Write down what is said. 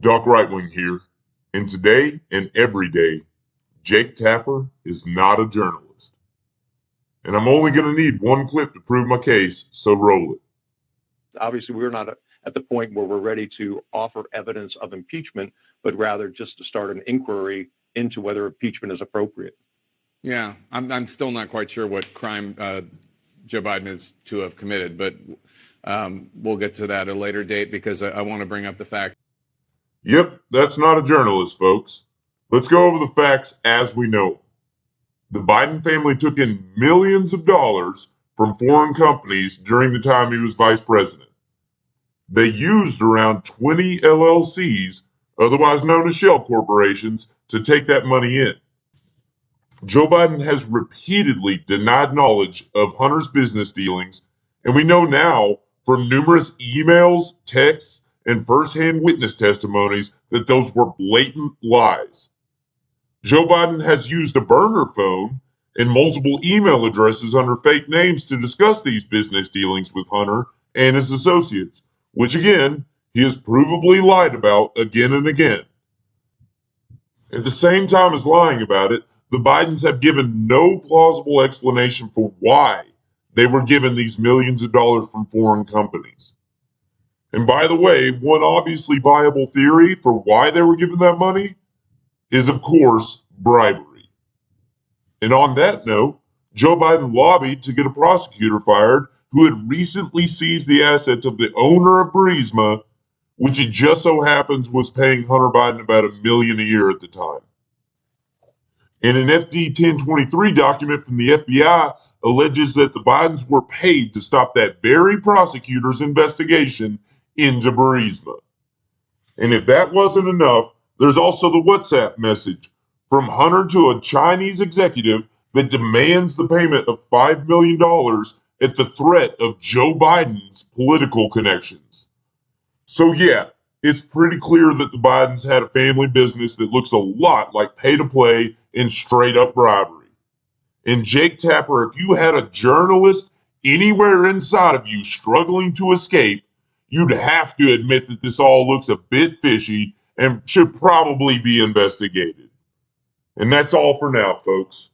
Doc Rightwing here, and today and every day, Jake Tapper is not a journalist. And I'm only going to need one clip to prove my case, so roll it. Obviously, we're not at the point where we're ready to offer evidence of impeachment, but rather just to start an inquiry into whether impeachment is appropriate. Yeah, I'm still not quite sure what crime Joe Biden is to have committed, but we'll get to that at a later date because I want to bring up the fact. Yep, that's not a journalist, folks. Let's go over the facts as we know them. The Biden family took in millions of dollars from foreign companies during the time he was vice president. They used around 20 LLCs, otherwise known as shell corporations, to take that money in. Joe Biden has repeatedly denied knowledge of Hunter's business dealings, and we know now from numerous emails, texts, and firsthand witness testimonies that those were blatant lies. Joe Biden has used a burner phone and multiple email addresses under fake names to discuss these business dealings with Hunter and his associates, which again, he has provably lied about again and again. At the same time as lying about it, the Bidens have given no plausible explanation for why they were given these millions of dollars from foreign companies. And by the way, one obviously viable theory for why they were given that money is, of course, bribery. And on that note, Joe Biden lobbied to get a prosecutor fired who had recently seized the assets of the owner of Burisma, which it just so happens was paying Hunter Biden about $1 million a year at the time. And an FD 1023 document from the FBI alleges that the Bidens were paid to stop that very prosecutor's investigation into Burisma. And if that wasn't enough, there's also the WhatsApp message from Hunter to a Chinese executive that demands the payment of $5 million at the threat of Joe Biden's political connections. So yeah, it's pretty clear that the Bidens had a family business that looks a lot like pay-to-play and straight-up bribery. And Jake Tapper, if you had a journalist anywhere inside of you struggling to escape, you'd have to admit that this all looks a bit fishy and should probably be investigated. And that's all for now, folks.